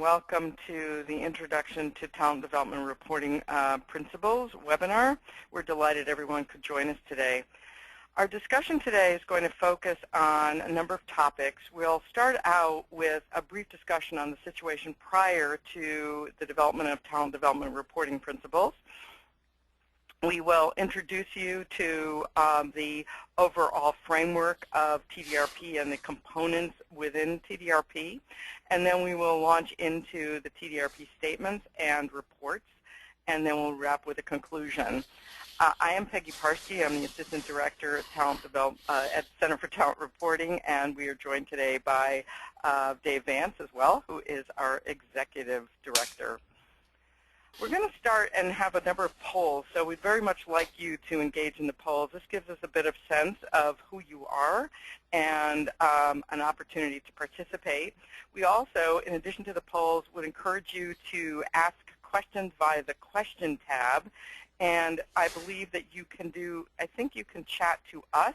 Welcome to the Introduction to Talent Development Reporting Principles webinar. We're delighted everyone could join us today. Our discussion today is going to focus on a number of topics. We'll start out with a brief discussion on the situation prior to the development of talent development reporting principles. We will introduce you to the overall framework of TDRp and the components within TDRp, and then we will launch into the TDRp statements and reports, and then we'll wrap with a conclusion. I am Peggy Parskey. I'm the Assistant Director at at Center for Talent Reporting, and we are joined today by Dave Vance as well, who is our Executive Director. We're going to start and have a number of polls, so we'd very much like you to engage in the polls. This gives us a bit of sense of who you are and an opportunity to participate. We also, in addition to the polls, would encourage you to ask questions via the question tab, and I believe that you can I think you can chat to us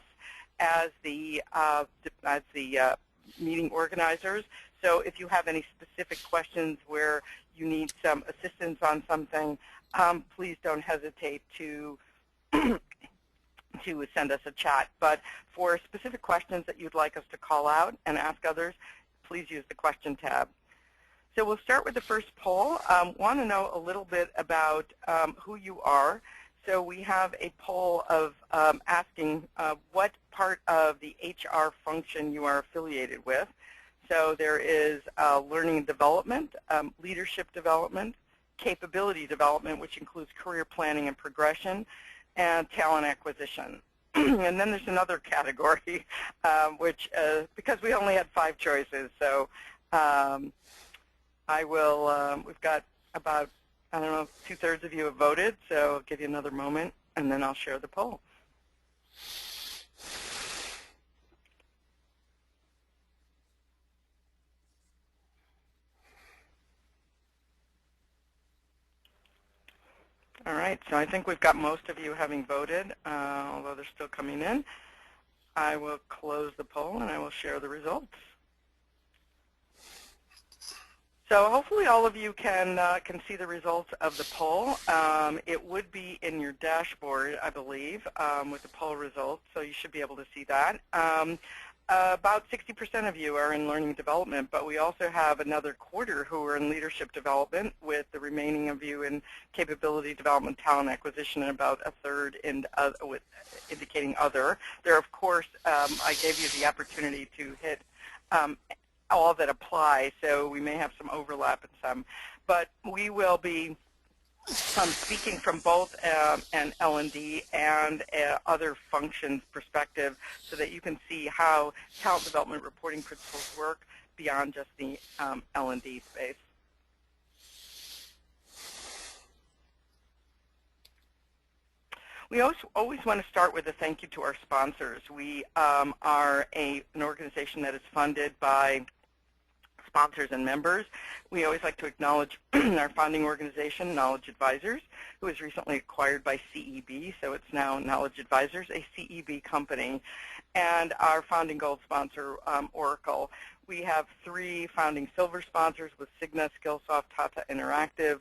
as the meeting organizers. So if you have any specific questions where you need some assistance on something, please don't hesitate to send us a chat. But for specific questions that you'd like us to call out and ask others, please use the question tab. So we'll start with the first poll. Want to know a little bit about who you are. So we have a poll of asking what part of the HR function you are affiliated with. So there is learning and development, leadership development, capability development, which includes career planning and progression, and talent acquisition. And then there's another category, which, because we only had 5 choices, so we've got about, I don't know, 2/3 of you have voted, so I'll give you another moment, and then I'll share the poll. All right, so I think we've got most of you having voted, although they're still coming in. I will close the poll and I will share the results. So hopefully all of you can see the results of the poll. It would be in your dashboard, I believe, with the poll results, so you should be able to see that. About 60% of you are in learning and development, but we also have another quarter who are in leadership development, with the remaining of you in capability development, talent acquisition, and about 1/3 in with indicating other. There, of course, I gave you the opportunity to hit all that apply, so we may have some overlap in some. But we will be speaking from both an L&D and other functions perspective, so that you can see how talent development reporting principles work beyond just the L&D space. We always want to start with a thank you to our sponsors. We are an organization that is funded by sponsors and members. We always like to acknowledge our founding organization, Knowledge Advisors, who was recently acquired by CEB, so it's now Knowledge Advisors, a CEB company, and our founding gold sponsor, Oracle. We have 3 founding silver sponsors with Cigna, Skillsoft, Tata Interactive,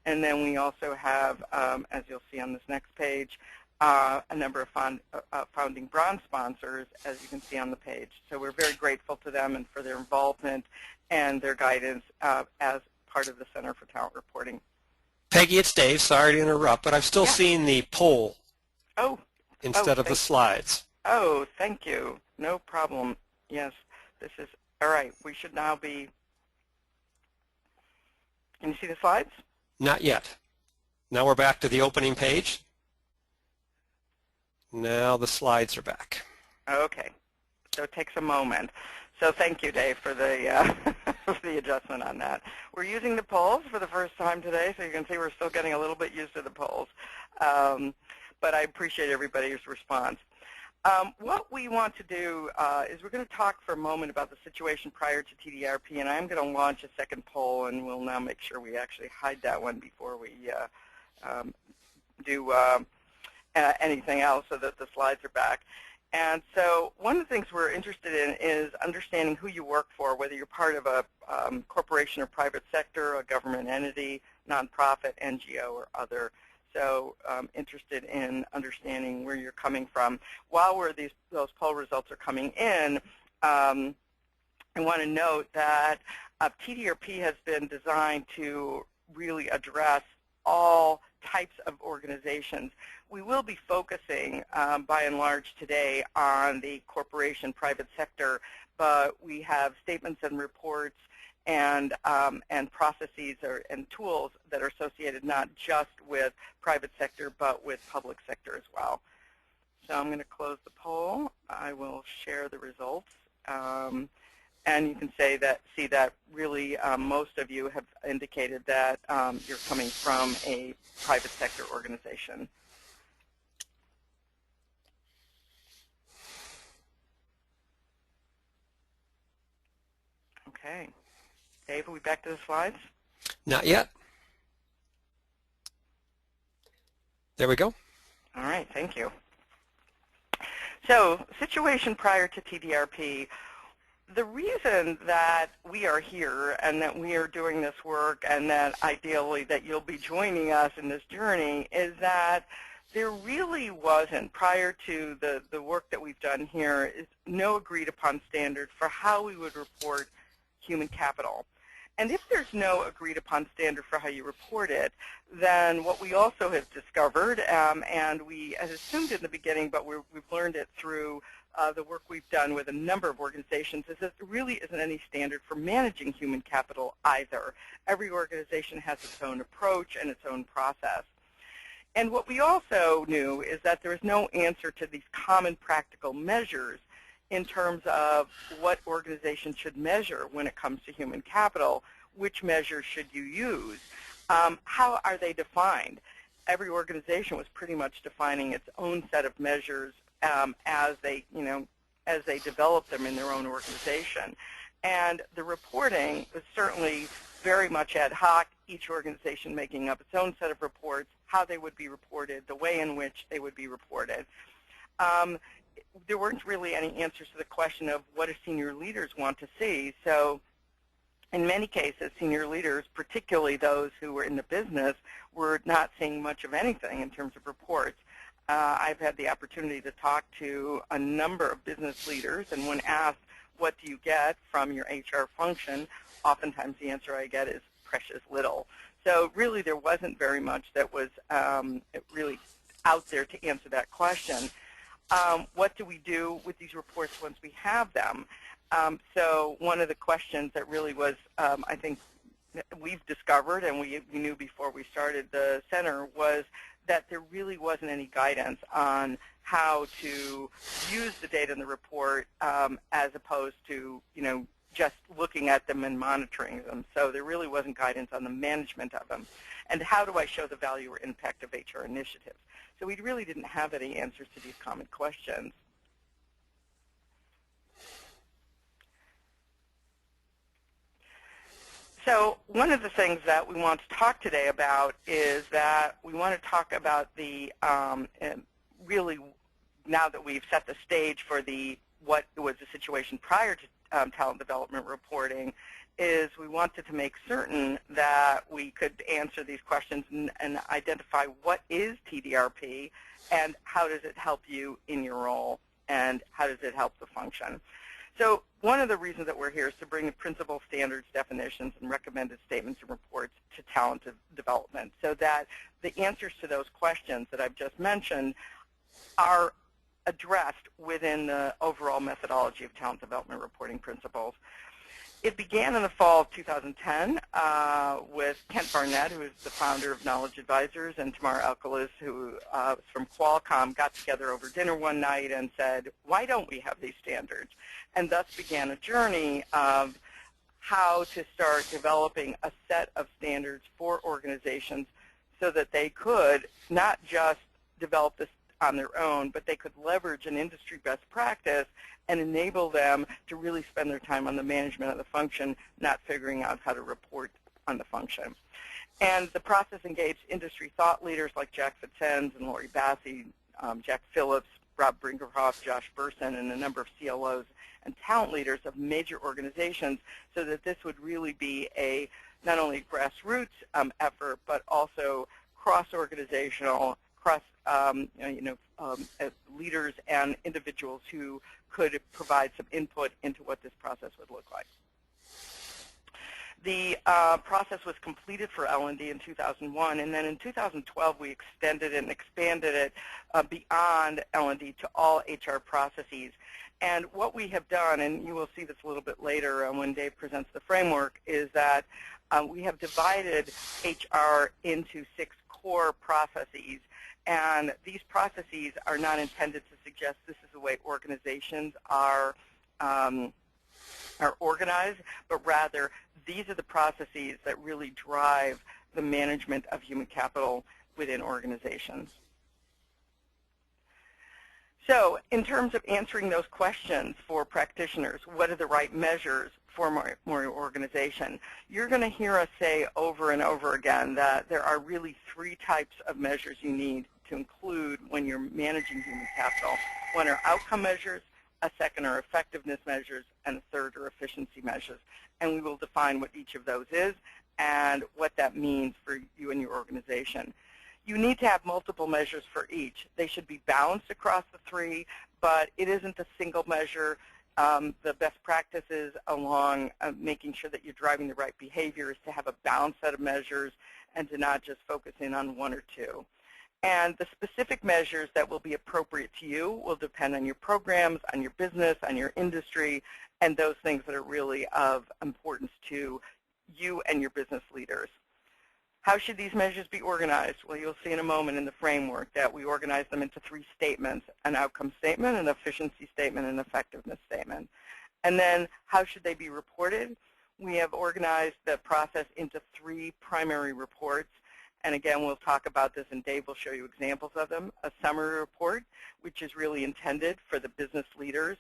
and then we also have, as you'll see on this next page, a number of founding bronze sponsors, as you can see on the page. So we're very grateful to them and for their involvement and their guidance as part of the Center for Talent Reporting. Peggy, it's Dave. Sorry to interrupt, but I'm still seeing the poll instead of the slides. Oh, thank you. No problem. Yes, this is, all right. We should now be, can you see the slides? Not yet. Now we're back to the opening page. Now the slides are back. Okay, so it takes a moment. So thank you, Dave, for the for the adjustment on that. We're using the polls for the first time today, so you can see we're still getting a little bit used to the polls. But I appreciate everybody's response. What we want to do is we're going to talk for a moment about the situation prior to TDRp, and I'm going to launch a second poll, and we'll now make sure we actually hide that one before we do anything else, so that the slides are back. And so one of the things we're interested in is understanding who you work for, whether you're part of a corporation or private sector, a government entity, nonprofit, NGO, or other. So interested in understanding where you're coming from. While those poll results are coming in, I want to note that TDRp has been designed to really address all types of organizations. We will be focusing, by and large today, on the corporation, private sector, but we have statements and reports and processes and tools that are associated not just with private sector, but with public sector as well. So I'm going to close the poll. I will share the results. And you can see that really most of you have indicated that you're coming from a private sector organization. Okay. Dave, are we back to the slides? Not yet. There we go. All right, thank you. So, situation prior to TDRp. The reason that we are here and that we are doing this work and that ideally that you'll be joining us in this journey is that there really wasn't, prior to the work that we've done here, is no agreed upon standard for how we would report human capital. And if there's no agreed upon standard for how you report it, then what we also have discovered, and we had assumed in the beginning, but we've learned it through the work we've done with a number of organizations, is that there really isn't any standard for managing human capital either. Every organization has its own approach and its own process. And what we also knew is that there is no answer to these common practical measures in terms of what organizations should measure when it comes to human capital. Which measures should you use? How are they defined? Every organization was pretty much defining its own set of measures as they develop them in their own organization. And the reporting was certainly very much ad hoc, each organization making up its own set of reports, how they would be reported, the way in which they would be reported. There weren't really any answers to the question of what do senior leaders want to see. So in many cases, senior leaders, particularly those who were in the business, were not seeing much of anything in terms of reports. I've had the opportunity to talk to a number of business leaders, and when asked, what do you get from your HR function, oftentimes the answer I get is precious little. So really there wasn't very much that was really out there to answer that question. What do we do with these reports once we have them? So one of the questions that really was, I think, we've discovered, and we knew before we started the center, was that there really wasn't any guidance on how to use the data in the report as opposed to, just looking at them and monitoring them. So there really wasn't guidance on the management of them. And how do I show the value or impact of HR initiatives? So we really didn't have any answers to these common questions. So one of the things that we want to talk today about is that we want to talk about the, really, now that we've set the stage for what was the situation prior to talent development reporting, is we wanted to make certain that we could answer these questions and identify what is TDRp and how does it help you in your role and how does it help the function. So one of the reasons that we're here is to bring the principles, standards, definitions, and recommended statements and reports to talent development so that the answers to those questions that I've just mentioned are addressed within the overall methodology of talent development reporting principles. It began in the fall of 2010 with Kent Barnett, who is the founder of Knowledge Advisors, and Tamar Alkalis, who is from Qualcomm, got together over dinner one night and said, why don't we have these standards? And thus began a journey of how to start developing a set of standards for organizations so that they could not just develop this on their own, but they could leverage an industry best practice and enable them to really spend their time on the management of the function, not figuring out how to report on the function. And the process engaged industry thought leaders like Jack Fitzens and Lori Bassi, Jack Phillips, Rob Brinkerhoff, Josh Burson, and a number of CLOs and talent leaders of major organizations, so that this would really be a not only grassroots effort, but also cross-organizational, leaders and individuals who could provide some input into what this process would look like. The process was completed for L&D in 2001, and then in 2012 we extended it and expanded it beyond L&D to all HR processes. And what we have done, and you will see this a little bit later when Dave presents the framework, is that we have divided HR into 6 core processes. And these processes are not intended to suggest this is the way organizations are organized, but rather these are the processes that really drive the management of human capital within organizations. So in terms of answering those questions for practitioners, what are the right measures for more organization? You're going to hear us say over and over again that there are really 3 types of measures you need to include when you're managing human capital. One are outcome measures, a second are effectiveness measures, and a third are efficiency measures. And we will define what each of those is and what that means for you and your organization. You need to have multiple measures for each. They should be balanced across the 3, but it isn't a single measure. The best practices along making sure that you're driving the right behavior is to have a balanced set of measures and to not just focus in on 1 or 2. And the specific measures that will be appropriate to you will depend on your programs, on your business, on your industry, and those things that are really of importance to you and your business leaders. How should these measures be organized? Well, you'll see in a moment in the framework that we organize them into 3 statements: an outcome statement, an efficiency statement, and an effectiveness statement. And then how should they be reported? We have organized the process into 3 primary reports. And again, we'll talk about this, and Dave will show you examples of them. A summary report, which is really intended for the business leaders.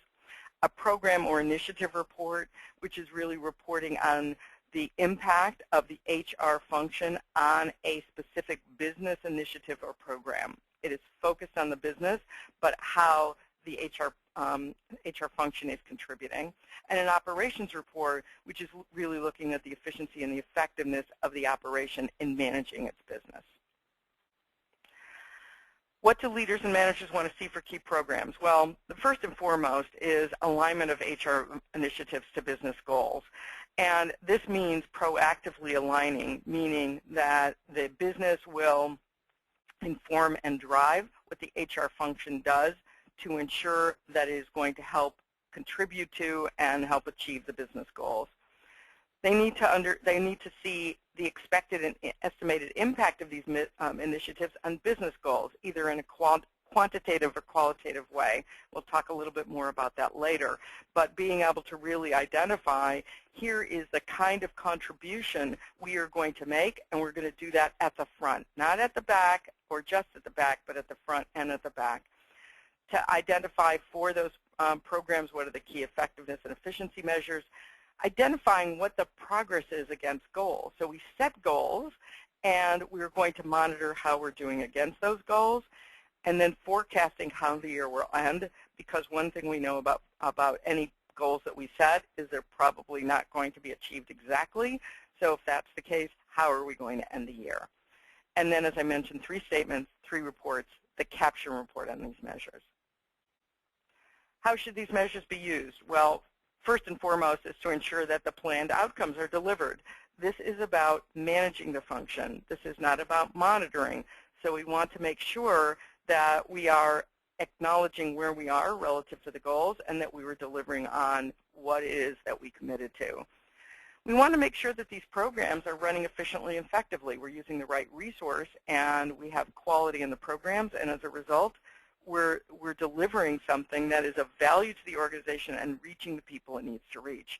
A program or initiative report, which is really reporting on the impact of the HR function on a specific business initiative or program. It is focused on the business, but how the HR function is contributing. And an operations report, which is really looking at the efficiency and the effectiveness of the operation in managing its business. What do leaders and managers want to see for key programs? Well, the first and foremost is alignment of HR initiatives to business goals. And this means proactively aligning, meaning that the business will inform and drive what the HR function does to ensure that it is going to help contribute to and help achieve the business goals. They need to see the expected and estimated impact of these initiatives on business goals, either in a quantitative or qualitative way. We'll talk a little bit more about that later. But being able to really identify, here is the kind of contribution we are going to make, and we're going to do that at the front, not at the back or just at the back, but at the front and at the back. To identify for those programs what are the key effectiveness and efficiency measures, identifying what the progress is against goals. So we set goals, and we're going to monitor how we're doing against those goals, and then forecasting how the year will end, because one thing we know about any goals that we set is they're probably not going to be achieved exactly. So if that's the case, how are we going to end the year? And then, as I mentioned, 3 statements, 3 reports, the capture report on these measures. How should these measures be used? Well, first and foremost is to ensure that the planned outcomes are delivered. This is about managing the function. This is not about monitoring. So we want to make sure that we are acknowledging where we are relative to the goals and that we were delivering on what it is that we committed to. We want to make sure that these programs are running efficiently and effectively. We're using the right resource, and we have quality in the programs, and as a result, we're delivering something that is of value to the organization and reaching the people it needs to reach.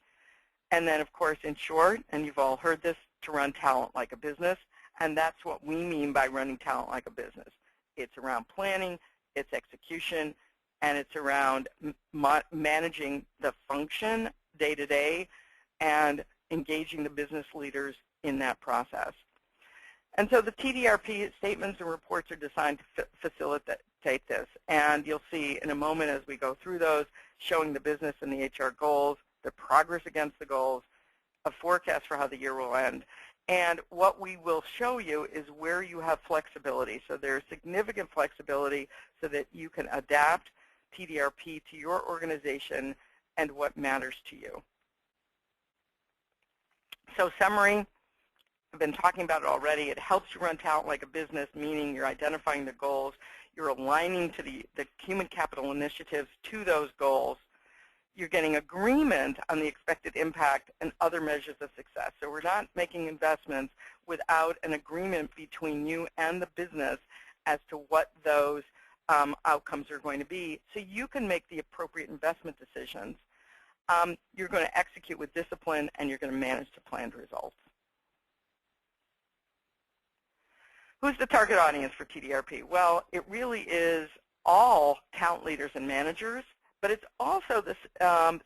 And then, of course, in short, and you've all heard this, to run talent like a business, and that's what we mean by running talent like a business. It's around planning, it's execution, and it's around managing the function day to day and engaging the business leaders in that process. And so the TDRp statements and reports are designed to facilitate this. And you'll see in a moment as we go through those, showing the business and the HR goals, the progress against the goals, a forecast for how the year will end. And what we will show you is where you have flexibility. So there's significant flexibility so that you can adapt TDRP to your organization and what matters to you. So summary, I've been talking about it already. It helps you run talent like a business, meaning you're identifying the goals, you're aligning to the human capital initiatives to those goals. You're getting agreement on the expected impact and other measures of success. So we're not making investments without an agreement between you and the business as to what those outcomes are going to be, so you can make the appropriate investment decisions. You're going to execute with discipline, and you're going to manage the planned results. Who's the target audience for TDRP? Well, it really is all talent leaders and managers. But it's also this,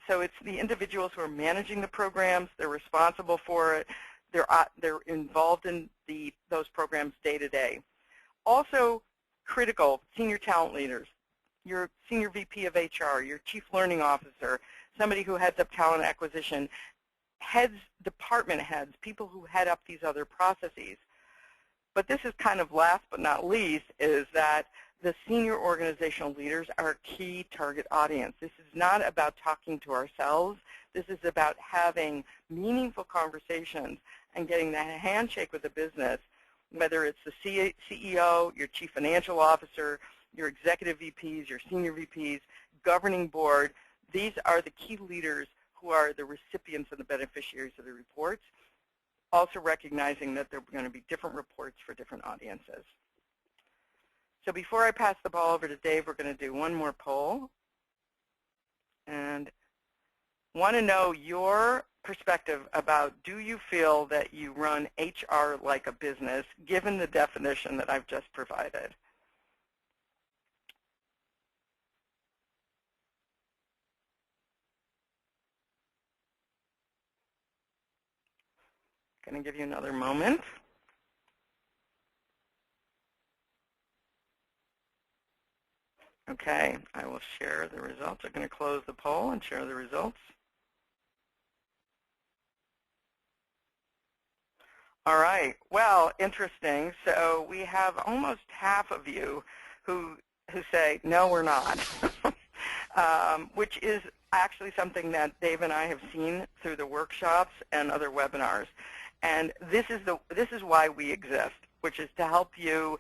so it's the individuals who are managing the programs, they're responsible for it, they're involved in those programs day to day. Also critical, senior talent leaders, your senior VP of HR, your chief learning officer, somebody who heads up talent acquisition, department heads, people who head up these other processes. But this is kind of last but not least is that the senior organizational leaders are a key target audience. This is not about talking to ourselves. This is about having meaningful conversations and getting the handshake with the business, whether it's the CEO, your chief financial officer, your executive VPs, your senior VPs, governing board. These are the key leaders who are the recipients and the beneficiaries of the reports, also recognizing that there are going to be different reports for different audiences. So before I pass the ball over to Dave, we're going to do one more poll. And want to know your perspective about, do you feel that you run HR like a business, given the definition that I've just provided? Going to give you another moment. Okay, I will share the results. I'm going to close the poll and share the results. All right, well, interesting. So we have almost half of you who say, no, we're not, which is actually something that Dave and I have seen through the workshops and other webinars. And this is why we exist, which is to help you,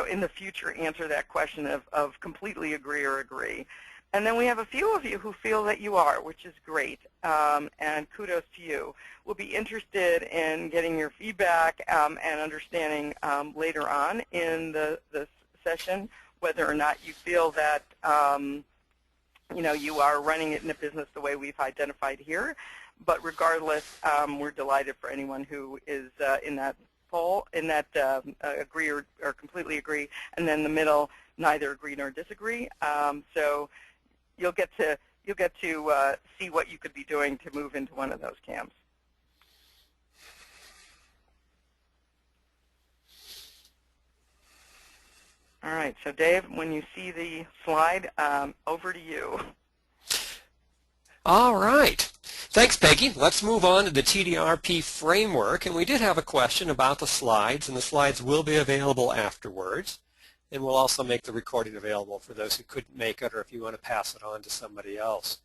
in the future answer that question of completely agree or agree. And then we have a few of you who feel that you are, which is great, and kudos to you. We'll be interested in getting your feedback and understanding later on in the session whether or not you feel that you are running it in a business the way we've identified here. But regardless, we're delighted for anyone who is in that poll, in that agree or completely agree, and then the middle, neither agree nor disagree. So you'll get to see what you could be doing to move into one of those camps. All right, so Dave, when you see the slide, over to you. All right. Thanks, Peggy. Let's move on to the TDRP framework. And we did have a question about the slides, and the slides will be available afterwards. And we'll also make the recording available for those who couldn't make it, or if you want to pass it on to somebody else.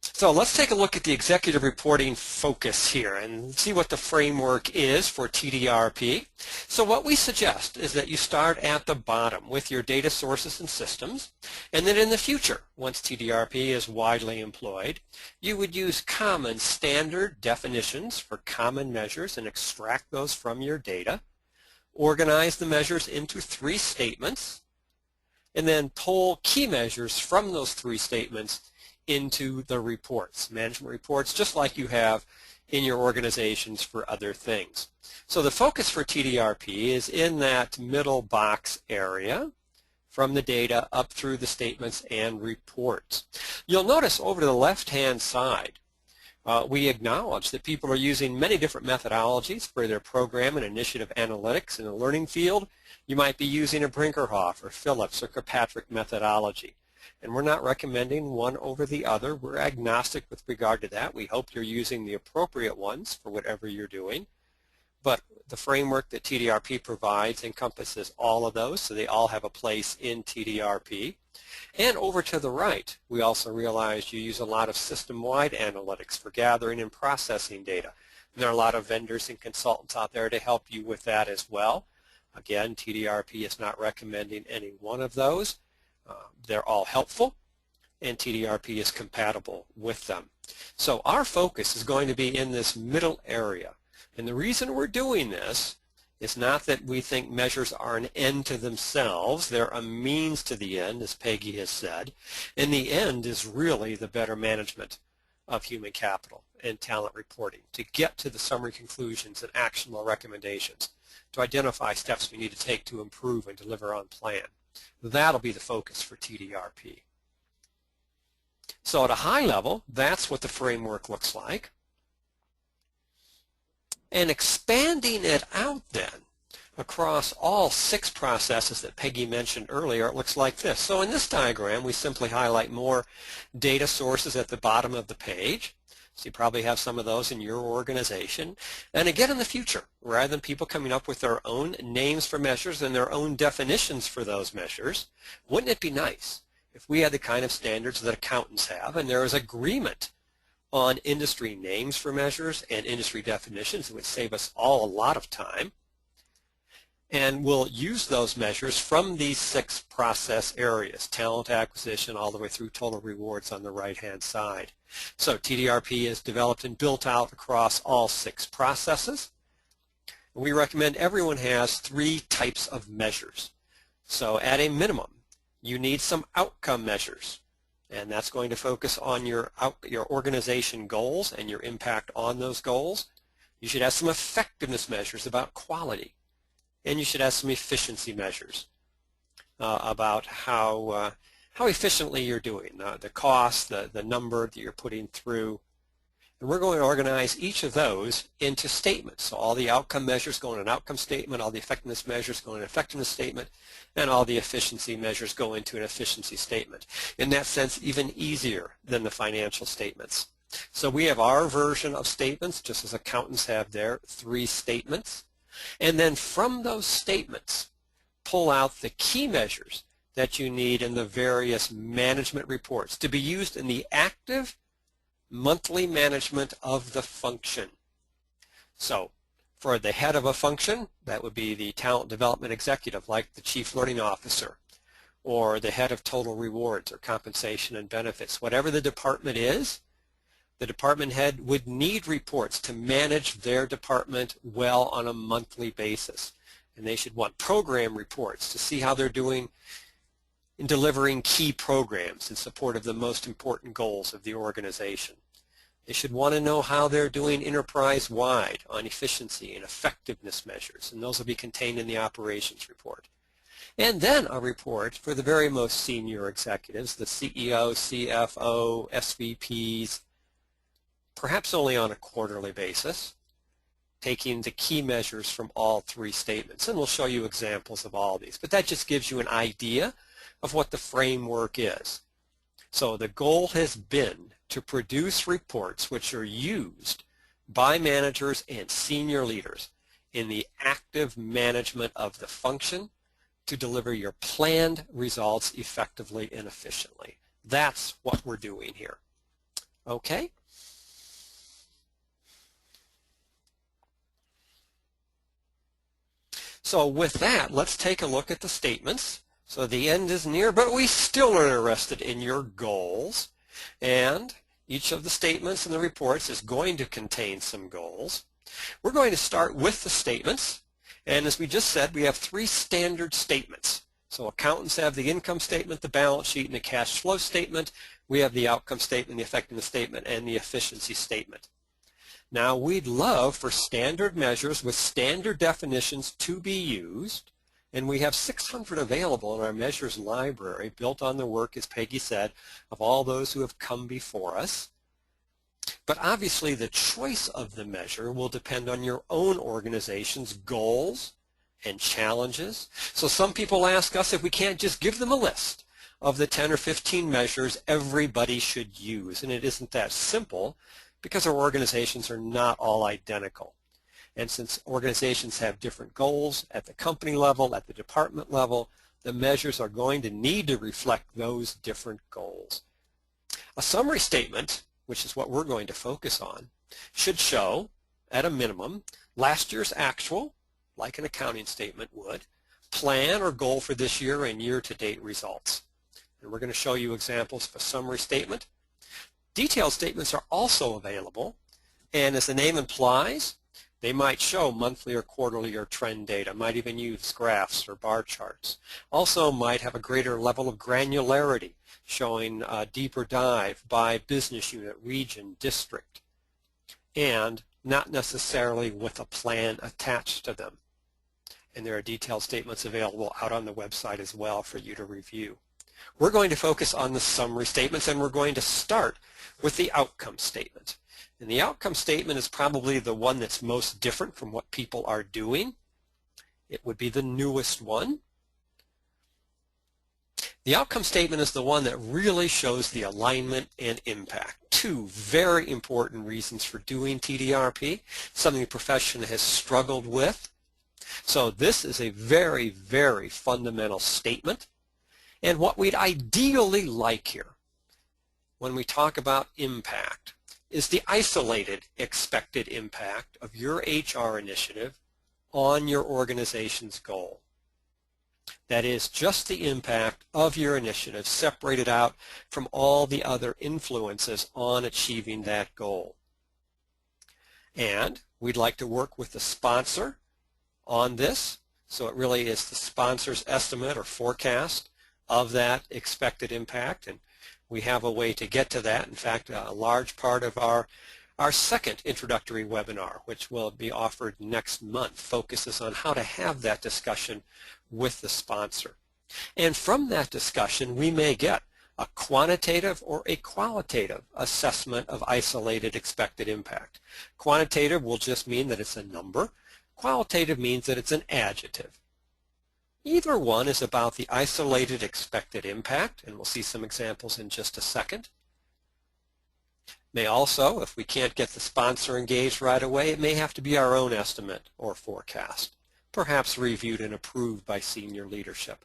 So let's take a look at the executive reporting focus here and see what the framework is for TDRP. So what we suggest is that you start at the bottom with your data sources and systems, and then in the future, once TDRP is widely employed, you would use common standard definitions for common measures and extract those from your data, organize the measures into 3 statements, and then pull key measures from those 3 statements into the reports, management reports, just like you have in your organizations for other things. So the focus for TDRP is in that middle box area from the data up through the statements and reports. You'll notice over to the left-hand side We acknowledge that people are using many different methodologies for their program and initiative analytics in the learning field. You might be using a Brinkerhoff or Phillips or Kirkpatrick methodology. And we're not recommending one over the other. We're agnostic with regard to that. We hope you're using the appropriate ones for whatever you're doing. But the framework that TDRp provides encompasses all of those, so they all have a place in TDRp. And over to the right, we also realize you use a lot of system-wide analytics for gathering and processing data. And there are a lot of vendors and consultants out there to help you with that as well. Again, TDRp is not recommending any one of those. They're all helpful, and TDRp is compatible with them. So our focus is going to be in this middle area. And the reason we're doing this is not that we think measures are an end to themselves. They're a means to the end, as Peggy has said. And the end is really the better management of human capital and talent reporting, to get to the summary conclusions and actionable recommendations, to identify steps we need to take to improve and deliver on plan. That'll be the focus for TDRp. So at a high level, that's what the framework looks like. And expanding it out then across all 6 processes that Peggy mentioned earlier, it looks like this. So in this diagram, we simply highlight more data sources at the bottom of the page. So you probably have some of those in your organization. And again, in the future, rather than people coming up with their own names for measures and their own definitions for those measures, wouldn't it be nice if we had the kind of standards that accountants have, and there is agreement on industry names for measures and industry definitions? It would save us all a lot of time. And we'll use those measures from these 6 process areas, talent acquisition all the way through total rewards on the right-hand side. So TDRp is developed and built out across all 6 processes. We recommend everyone has 3 types of measures. So at a minimum, you need some outcome measures. And that's going to focus on your organization goals and your impact on those goals. You should have some effectiveness measures about quality. And you should have some efficiency measures about how efficiently you're doing, the cost, the number that you're putting through. And we're going to organize each of those into statements. So all the outcome measures go in an outcome statement, all the effectiveness measures go in an effectiveness statement, and all the efficiency measures go into an efficiency statement. In that sense, even easier than the financial statements. So we have our version of statements, just as accountants have their 3 statements. And then from those statements, pull out the key measures that you need in the various management reports to be used in the active monthly management of the function. So for the head of a function, that would be the talent development executive, like the chief learning officer, or the head of total rewards or compensation and benefits. Whatever the department is, the department head would need reports to manage their department well on a monthly basis. And they should want program reports to see how they're doing in delivering key programs in support of the most important goals of the organization. They should want to know how they're doing enterprise-wide on efficiency and effectiveness measures, and those will be contained in the operations report. And then a report for the very most senior executives, the CEO, CFO, SVPs, perhaps only on a quarterly basis, taking the key measures from all 3 statements. And we'll show you examples of all these. But that just gives you an idea of what the framework is. So the goal has been to produce reports which are used by managers and senior leaders in the active management of the function to deliver your planned results effectively and efficiently. That's what we're doing here. Okay? So with that, let's take a look at the statements. So the end is near, but we still are interested in your goals. And each of the statements in the reports is going to contain some goals. We're going to start with the statements. And as we just said, we have 3 standard statements. So accountants have the income statement, the balance sheet, and the cash flow statement. We have the outcome statement, the effectiveness statement, and the efficiency statement. Now, we'd love for standard measures with standard definitions to be used, and we have 600 available in our measures library, built on the work, as Peggy said, of all those who have come before us. But obviously the choice of the measure will depend on your own organization's goals and challenges. So some people ask us if we can't just give them a list of the 10 or 15 measures everybody should use. And it isn't that simple because our organizations are not all identical. And since organizations have different goals at the company level, at the department level, the measures are going to need to reflect those different goals. A summary statement, which is what we're going to focus on, should show, at a minimum, last year's actual, like an accounting statement would, plan or goal for this year and year-to-date results. And we're going to show you examples of a summary statement. Detailed statements are also available, and as the name implies, they might show monthly or quarterly or trend data, might even use graphs or bar charts. Also might have a greater level of granularity, showing a deeper dive by business unit, region, district, and not necessarily with a plan attached to them. And there are detailed statements available out on the website as well for you to review. We're going to focus on the summary statements, and we're going to start with the outcome statement. And the outcome statement is probably the one that's most different from what people are doing. It would be the newest one. The outcome statement is the one that really shows the alignment and impact. Two very important reasons for doing TDRP, something the profession has struggled with. So this is a very, very fundamental statement. And what we'd ideally like here, when we talk about impact, is the isolated expected impact of your HR initiative on your organization's goal. That is just the impact of your initiative separated out from all the other influences on achieving that goal. And we'd like to work with the sponsor on this, so it really is the sponsor's estimate or forecast of that expected impact, and we have a way to get to that. In fact, a large part of our second introductory webinar, which will be offered next month, focuses on how to have that discussion with the sponsor. And from that discussion, we may get a quantitative or a qualitative assessment of isolated expected impact. Quantitative will just mean that it's a number. Qualitative means that it's an adjective. Either one is about the isolated expected impact, and we'll see some examples in just a second. May also, if we can't get the sponsor engaged right away, it may have to be our own estimate or forecast, perhaps reviewed and approved by senior leadership.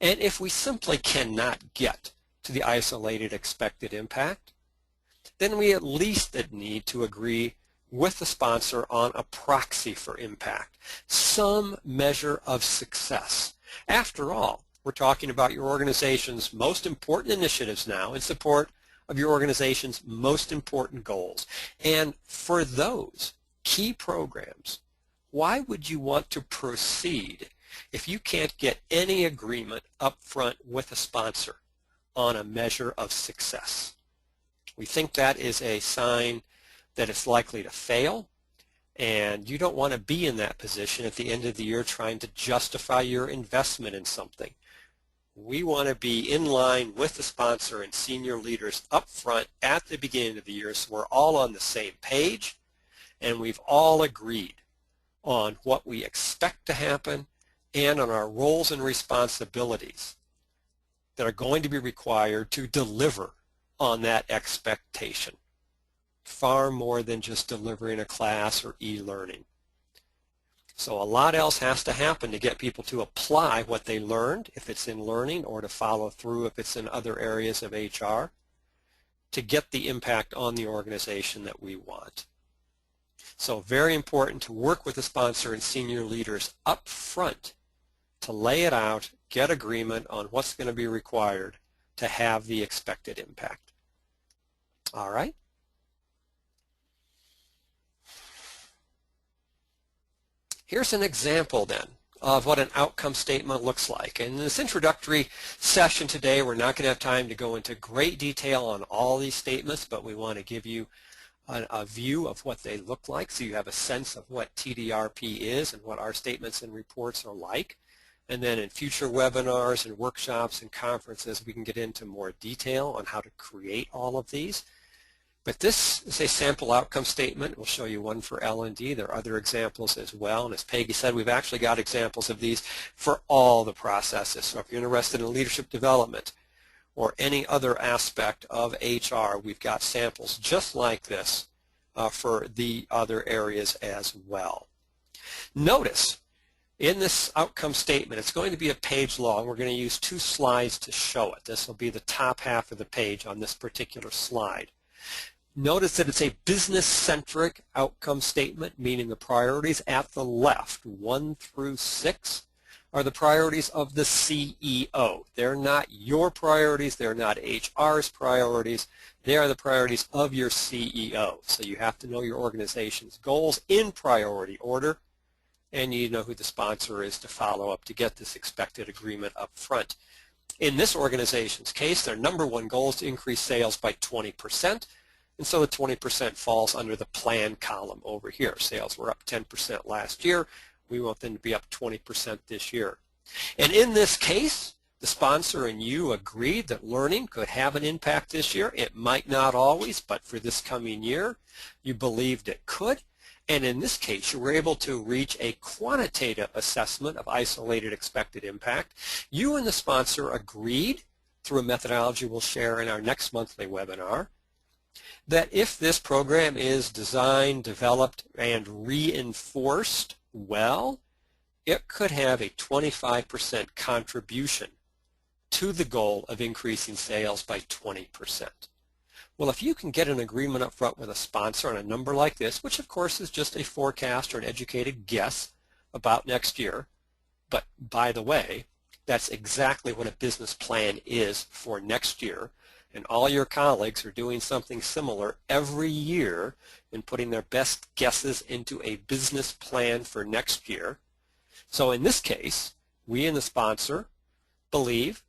And if we simply cannot get to the isolated expected impact, then we at least need to agree with the sponsor on a proxy for impact, some measure of success. After all, we're talking about your organization's most important initiatives now in support of your organization's most important goals. And for those key programs, why would you want to proceed if you can't get any agreement up front with a sponsor on a measure of success? We think that is a sign that it's likely to fail, and you don't want to be in that position at the end of the year trying to justify your investment in something. We want to be in line with the sponsor and senior leaders up front at the beginning of the year so we're all on the same page and we've all agreed on what we expect to happen and on our roles and responsibilities that are going to be required to deliver on that expectation. Far more than just delivering a class or e-learning. So a lot else has to happen to get people to apply what they learned, if it's in learning, or to follow through if it's in other areas of HR, to get the impact on the organization that we want. So very important to work with the sponsor and senior leaders up front to lay it out, get agreement on what's going to be required to have the expected impact. All right? Here's an example then of what an outcome statement looks like. In this introductory session today, we're not going to have time to go into great detail on all these statements, but we want to give you a view of what they look like so you have a sense of what TDRP is and what our statements and reports are like. And then in future webinars and workshops and conferences, we can get into more detail on how to create all of these. But this is a sample outcome statement. We'll show you one for L&D. There are other examples as well. And as Peggy said, we've actually got examples of these for all the processes. So if you're interested in leadership development or any other aspect of HR, we've got samples just like this for the other areas as well. Notice in this outcome statement, it's going to be a page long. We're going to use 2 slides to show it. This will be the top half of the page on this particular slide. Notice that it's a business-centric outcome statement, meaning the priorities at the left, 1 through 6, are the priorities of the CEO. They're not your priorities. They're not HR's priorities. They are the priorities of your CEO. So you have to know your organization's goals in priority order, and you know who the sponsor is to follow up to get this expected agreement up front. In this organization's case, their #1 goal is to increase sales by 20%. And so the 20% falls under the plan column over here. Sales were up 10% last year. We want them to be up 20% this year. And in this case, the sponsor and you agreed that learning could have an impact this year. It might not always, but for this coming year, you believed it could. And in this case, you were able to reach a quantitative assessment of isolated expected impact. You and the sponsor agreed through a methodology we'll share in our next monthly webinar that if this program is designed, developed, and reinforced well, it could have a 25% contribution to the goal of increasing sales by 20%. Well, if you can get an agreement up front with a sponsor on a number like this, which of course is just a forecast or an educated guess about next year, but by the way, that's exactly what a business plan is for next year. And all your colleagues are doing something similar every year in putting their best guesses into a business plan for next year. So in this case, we and the sponsor believe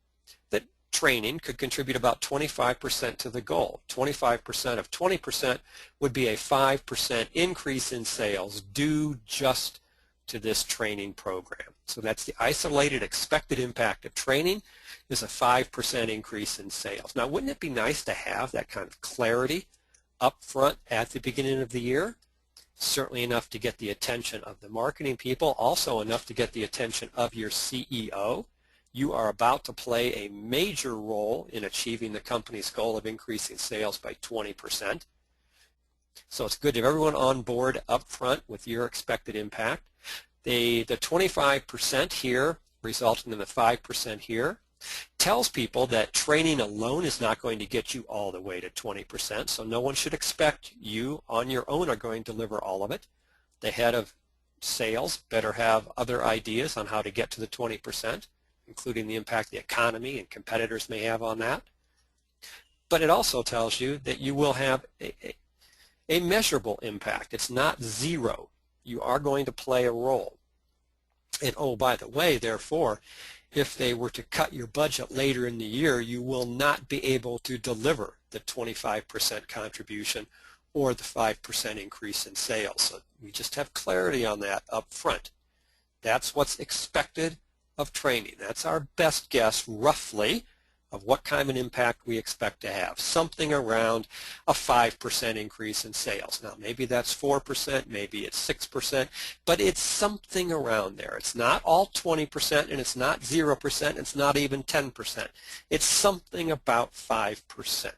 that training could contribute about 25% to the goal. 25% of 20% would be a 5% increase in sales due just to this training program. So that's the isolated expected impact of training is a 5% increase in sales. Now, wouldn't it be nice to have that kind of clarity up front at the beginning of the year? Certainly enough to get the attention of the marketing people, also enough to get the attention of your CEO. You are about to play a major role in achieving the company's goal of increasing sales by 20%. So it's good to have everyone on board up front with your expected impact. The 25% here, resulting in the 5% here, tells people that training alone is not going to get you all the way to 20%, so no one should expect you on your own are going to deliver all of it. The head of sales better have other ideas on how to get to the 20%, including the impact the economy and competitors may have on that. But it also tells you that you will have a measurable impact. It's not zero. You are going to play a role. And oh, by the way, therefore, if they were to cut your budget later in the year, you will not be able to deliver the 25% contribution or the 5% increase in sales. So we just have clarity on that up front. That's what's expected of training. That's our best guess, roughly, of what kind of an impact we expect to have. Something around a 5% increase in sales. Now, maybe that's 4%, maybe it's 6%, but it's something around there. It's not all 20%, and it's not 0%, it's not even 10%. It's something about 5%.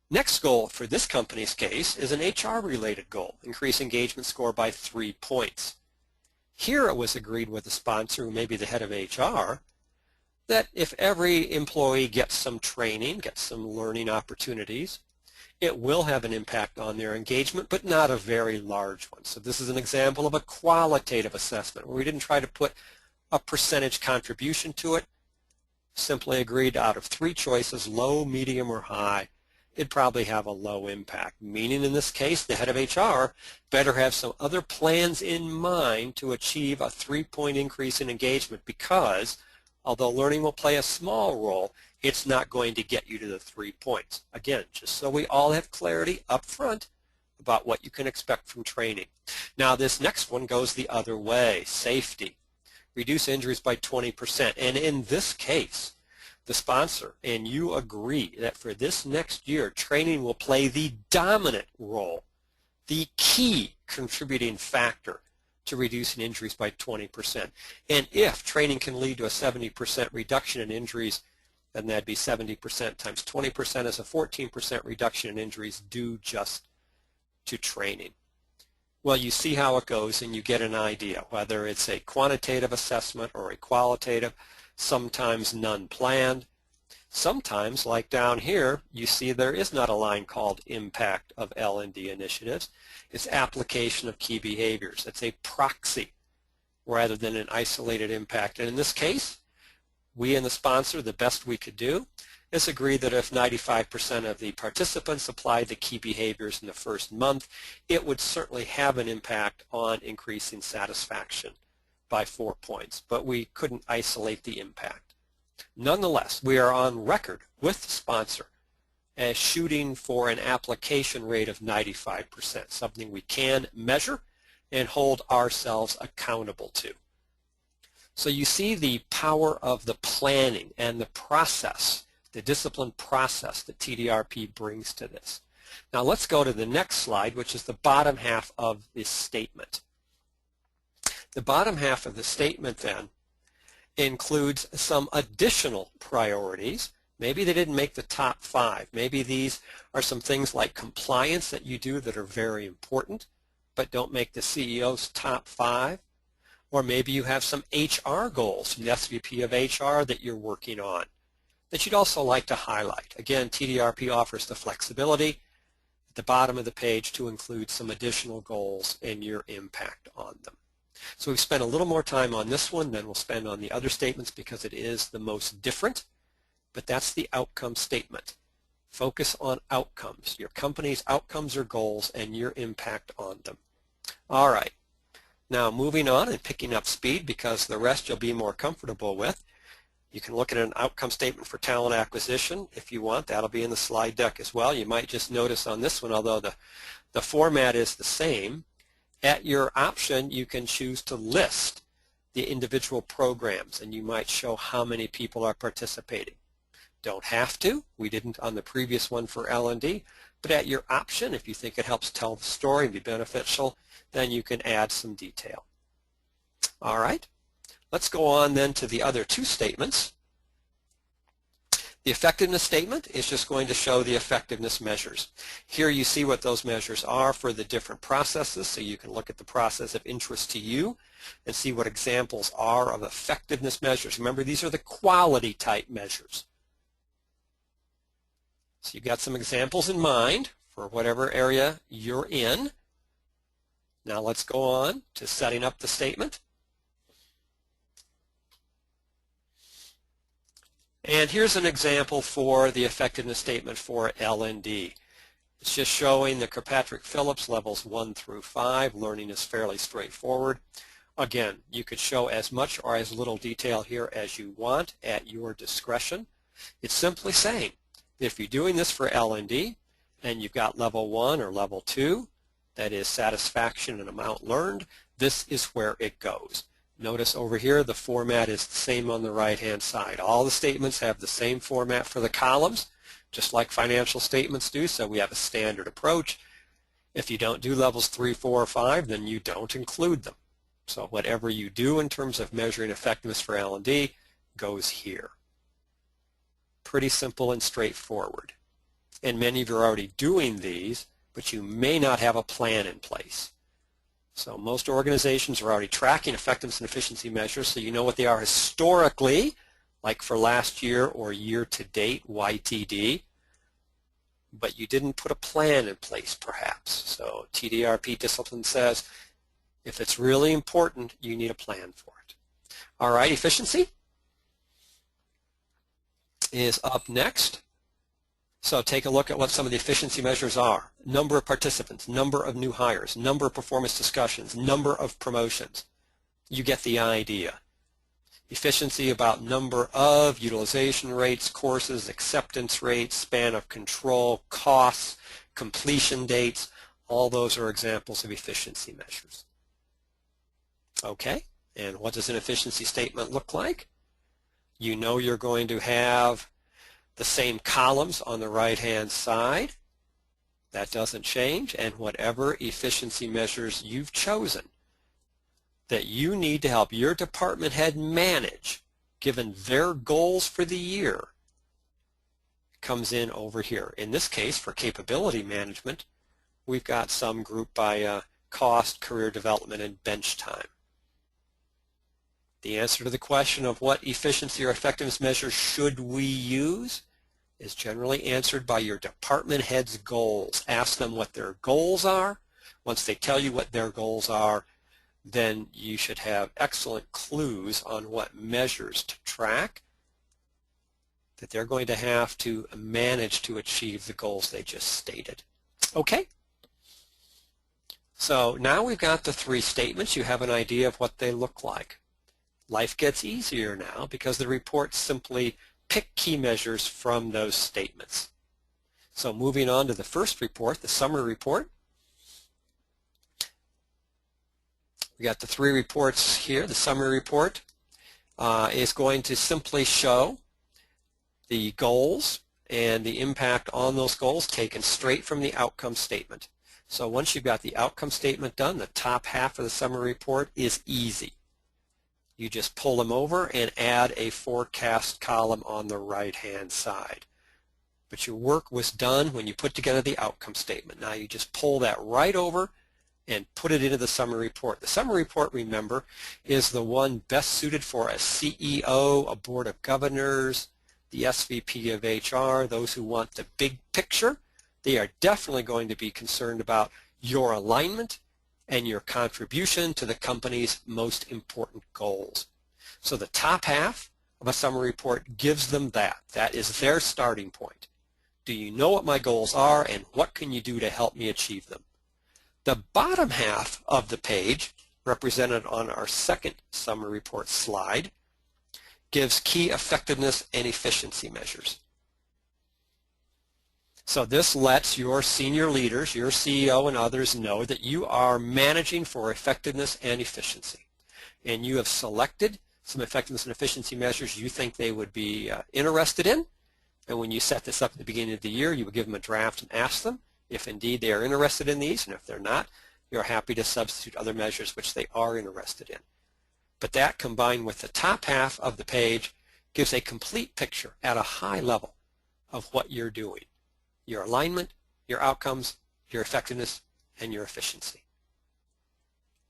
Next goal for this company's case is an HR-related goal, increase engagement score by 3 points. Here it was agreed with the sponsor, who may be the head of HR, that if every employee gets some training, gets some learning opportunities, it will have an impact on their engagement, but not a very large one. So this is an example of a qualitative assessment where we didn't try to put a percentage contribution to it, simply agreed out of 3 choices, low, medium, or high, it'd probably have a low impact, meaning in this case the head of HR better have some other plans in mind to achieve a 3-point increase in engagement, because although learning will play a small role, it's not going to get you to the 3 points. Again, just so we all have clarity up front about what you can expect from training. Now this next one goes the other way, safety. Reduce injuries by 20%. And in this case, the sponsor, and you agree that for this next year, training will play the dominant role, the key contributing factor to reducing injuries by 20%. And if training can lead to a 70% reduction in injuries, then that'd be 70% times 20% is a 14% reduction in injuries due just to training. Well, you see how it goes and you get an idea, whether it's a quantitative assessment or a qualitative, sometimes none planned. Sometimes, like down here, you see there is not a line called impact of L&D initiatives. It's application of key behaviors. It's a proxy rather than an isolated impact. And in this case, we and the sponsor, the best we could do is agree that if 95% of the participants applied the key behaviors in the first month, it would certainly have an impact on increasing satisfaction by 4 points, but we couldn't isolate the impact. Nonetheless, we are on record with the sponsor as shooting for an application rate of 95%, something we can measure and hold ourselves accountable to. So you see the power of the planning and the process, the discipline process that TDRp brings to this. Now let's go to the next slide, which is the bottom half of this statement. The bottom half of the statement then includes some additional priorities. Maybe they didn't make the top 5. Maybe these are some things like compliance that you do that are very important but don't make the CEO's top 5. Or maybe you have some HR goals from the SVP of HR that you're working on that you'd also like to highlight. Again, TDRp offers the flexibility at the bottom of the page to include some additional goals and your impact on them. So we've spent a little more time on this one than we'll spend on the other statements because it is the most different, but that's the outcome statement. Focus on outcomes, your company's outcomes or goals and your impact on them. All right, now moving on and picking up speed because the rest you'll be more comfortable with. You can look at an outcome statement for talent acquisition if you want. That'll be in the slide deck as well. You might just notice on this one, although the format is the same, at your option you can choose to list the individual programs and you might show how many people are participating. Don't have to. We didn't on the previous one for L&D, but at your option, if you think it helps tell the story and be beneficial, then you can add some detail. All right. Let's go on then to the other 2 statements. The effectiveness statement is just going to show the effectiveness measures. Here you see what those measures are for the different processes, so you can look at the process of interest to you and see what examples are of effectiveness measures. Remember, these are the quality type measures. So you've got some examples in mind for whatever area you're in. Now let's go on to setting up the statement. And here's an example for the effectiveness statement for L&D. It's just showing the Kirkpatrick Phillips levels 1 through 5. Learning is fairly straightforward. Again, you could show as much or as little detail here as you want at your discretion. It's simply saying if you're doing this for L&D and you've got level 1 or level 2, that is satisfaction and amount learned, this is where it goes. Notice over here the format is the same on the right-hand side. All the statements have the same format for the columns, just like financial statements do, so we have a standard approach. If you don't do levels 3, 4, or 5, then you don't include them. So whatever you do in terms of measuring effectiveness for L&D goes here. Pretty simple and straightforward. And many of you are already doing these, but you may not have a plan in place. So most organizations are already tracking effectiveness and efficiency measures, so you know what they are historically, like for last year or year to date, YTD, but you didn't put a plan in place perhaps. So TDRp discipline says if it's really important, you need a plan for it. All right, efficiency is up next. So take a look at what some of the efficiency measures are. Number of participants, number of new hires, number of performance discussions, number of promotions. You get the idea. Efficiency about number of, utilization rates, courses, acceptance rates, span of control, costs, completion dates. All those are examples of efficiency measures. Okay, and what does an efficiency statement look like? You know you're going to have the same columns on the right-hand side. That doesn't change. And whatever efficiency measures you've chosen that you need to help your department head manage, given their goals for the year, comes in over here. In this case, for capability management, we've got some grouped by cost, career development, and bench time. The answer to the question of what efficiency or effectiveness measures should we use is generally answered by your department head's goals. Ask them what their goals are. Once they tell you what their goals are, then you should have excellent clues on what measures to track that they're going to have to manage to achieve the goals they just stated. Okay? So now we've got the three statements. You have an idea of what they look like. Life gets easier now because the reports simply pick key measures from those statements. So moving on to the first report, the summary report. We got the three reports here. The summary report is going to simply show the goals and the impact on those goals taken straight from the outcome statement. So once you've got the outcome statement done, the top half of the summary report is easy. You just pull them over and add a forecast column on the right-hand side. But your work was done when you put together the outcome statement. Now you just pull that right over and put it into the summary report. The summary report, remember, is the one best suited for a CEO, a board of governors, the SVP of HR, those who want the big picture. They are definitely going to be concerned about your alignment and your contribution to the company's most important goals. So the top half of a summary report gives them that. That is their starting point. Do you know what my goals are and what can you do to help me achieve them? The bottom half of the page, represented on our second summary report slide, gives key effectiveness and efficiency measures. So this lets your senior leaders, your CEO and others know that you are managing for effectiveness and efficiency. And you have selected some effectiveness and efficiency measures you think they would be interested in. And when you set this up at the beginning of the year, you would give them a draft and ask them if indeed they are interested in these. And if they're not, you're happy to substitute other measures which they are interested in. But that combined with the top half of the page gives a complete picture at a high level of what you're doing. Your alignment, your outcomes, your effectiveness, and your efficiency.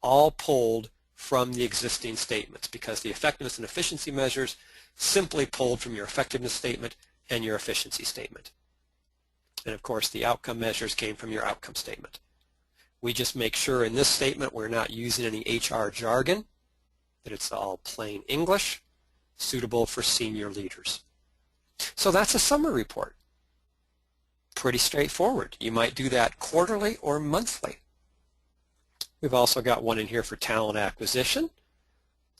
All pulled from the existing statements because the effectiveness and efficiency measures simply pulled from your effectiveness statement and your efficiency statement. And of course the outcome measures came from your outcome statement. We just make sure in this statement we're not using any HR jargon, that it's all plain English, suitable for senior leaders. So that's a summary report. Pretty straightforward. You might do that quarterly or monthly. We've also got one in here for talent acquisition.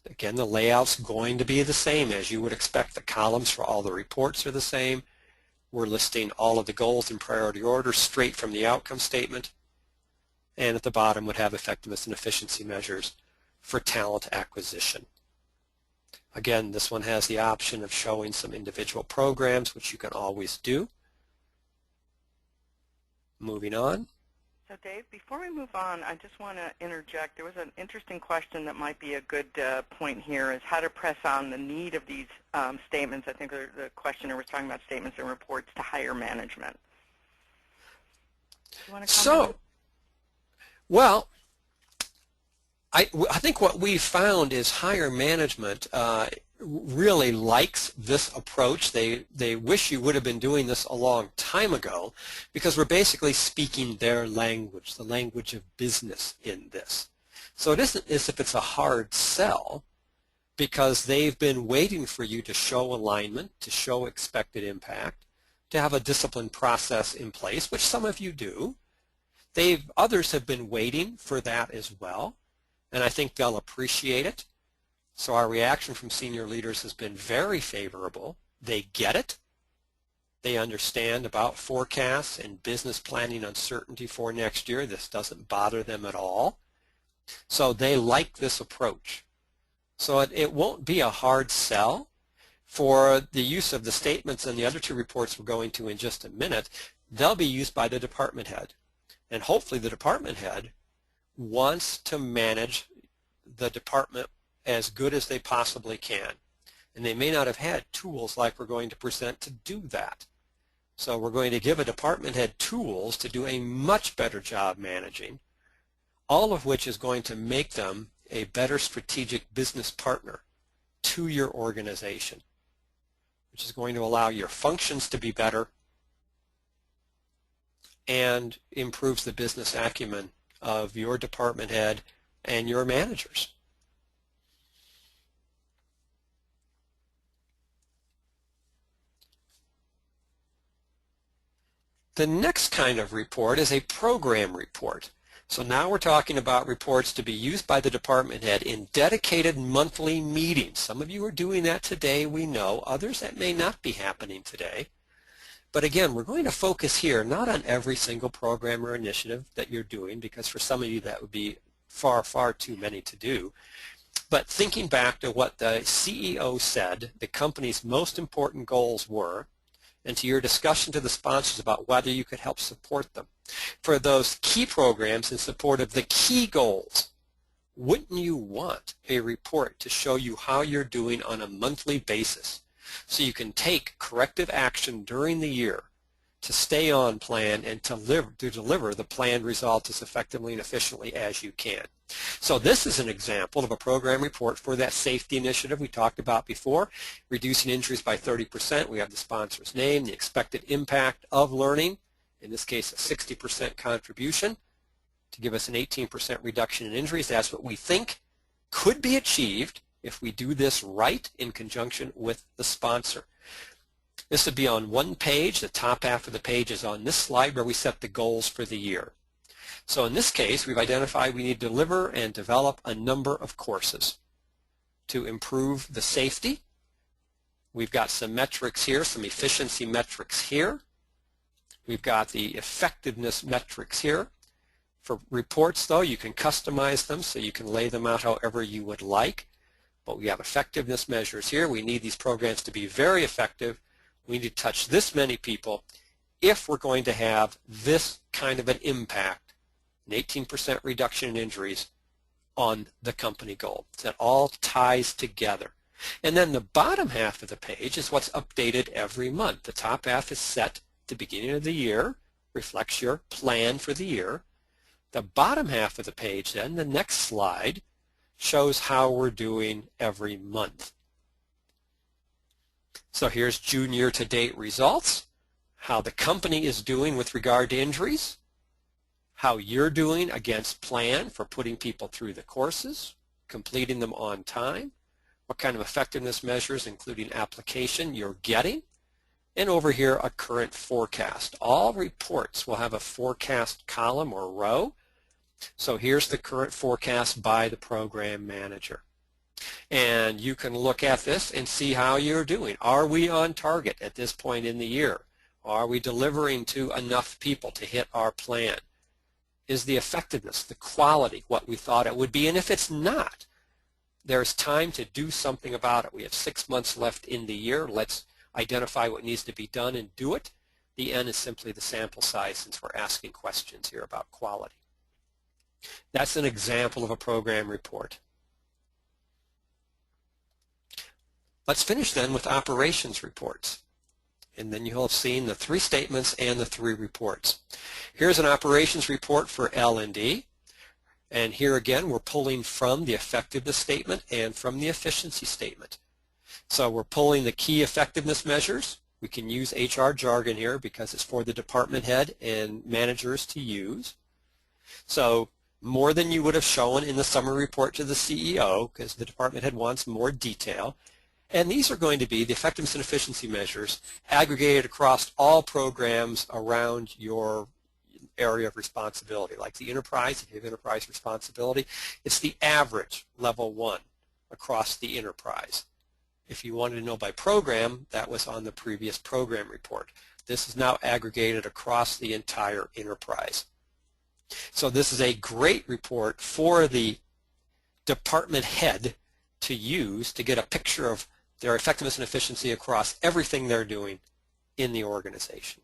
Again, the layout's going to be the same as you would expect. The columns for all the reports are the same. We're listing all of the goals in priority order straight from the outcome statement. And at the bottom would have effectiveness and efficiency measures for talent acquisition. Again, this one has the option of showing some individual programs, which you can always do. Moving on. So Dave, before we move on, I just want to interject. There was an interesting question that might be a good point here, is how to press on the need of these statements. I think the questioner was talking about statements and reports to higher management. Do you want to comment? Well, I think what we found is higher management really likes this approach. They wish you would have been doing this a long time ago because we're basically speaking their language, the language of business in this. So it isn't as if it's a hard sell because they've been waiting for you to show alignment, to show expected impact, to have a disciplined process in place, which some of you do. Others have been waiting for that as well, and I think they'll appreciate it. So our reaction from senior leaders has been very favorable. They get it. They understand about forecasts and business planning uncertainty for next year. This doesn't bother them at all. So they like this approach. So it won't be a hard sell. for the use of the statements and the other two reports we're going to in just a minute, they'll be used by the department head. And hopefully the department head wants to manage the department as good as they possibly can. And they may not have had tools like we're going to present to do that. So we're going to give a department head tools to do a much better job managing, all of which is going to make them a better strategic business partner to your organization, which is going to allow your functions to be better and improves the business acumen of your department head and your managers. The next kind of report is a program report. So now we're talking about reports to be used by the department head in dedicated monthly meetings. Some of you are doing that today, we know. Others, that may not be happening today. But again, we're going to focus here not on every single program or initiative that you're doing, because for some of you that would be far, far too many to do. But thinking back to what the CEO said the company's most important goals were, and to your discussion to the sponsors about whether you could help support them. For those key programs in support of the key goals, wouldn't you want a report to show you how you're doing on a monthly basis so you can take corrective action during the year to stay on plan and to deliver the planned results as effectively and efficiently as you can? So this is an example of a program report for that safety initiative we talked about before, reducing injuries by 30%. We have the sponsor's name, the expected impact of learning, in this case a 60% contribution to give us an 18% reduction in injuries. That's what we think could be achieved if we do this right in conjunction with the sponsor. This would be on one page. The top half of the page is on this slide where we set the goals for the year. So in this case, we've identified we need to deliver and develop a number of courses to improve the safety. We've got some metrics here, some efficiency metrics here. We've got the effectiveness metrics here. For reports, though, you can customize them so you can lay them out however you would like. But we have effectiveness measures here. We need these programs to be very effective. We need to touch this many people if we're going to have this kind of an impact, an 18% reduction in injuries on the company goal. That all ties together. And then the bottom half of the page is what's updated every month. The top half is set at the beginning of the year, reflects your plan for the year. The bottom half of the page then, the next slide, shows how we're doing every month. So here's June year-to-date results, how the company is doing with regard to injuries, how you're doing against plan for putting people through the courses, completing them on time, what kind of effectiveness measures, including application, you're getting, and over here a current forecast. All reports will have a forecast column or row. So here's the current forecast by the program manager. And you can look at this and see how you're doing. Are we on target at this point in the year? Are we delivering to enough people to hit our plan? Is the effectiveness, the quality, what we thought it would be? And if it's not, there's time to do something about it. We have 6 months left in the year. Let's identify what needs to be done and do it. The N is simply the sample size since we're asking questions here about quality. That's an example of a program report. Let's finish then with operations reports. And then you'll have seen the 3 statements and the 3 reports. Here's an operations report for L&D. And here again, we're pulling from the effectiveness statement and from the efficiency statement. So we're pulling the key effectiveness measures. We can use HR jargon here because it's for the department head and managers to use. So more than you would have shown in the summary report to the CEO, because the department head wants more detail. And these are going to be the effectiveness and efficiency measures aggregated across all programs around your area of responsibility. Like the enterprise, if you have enterprise responsibility, it's the average level 1 across the enterprise. If you wanted to know by program, that was on the previous program report. This is now aggregated across the entire enterprise. So this is a great report for the department head to use to get a picture of their effectiveness and efficiency across everything they're doing in the organization.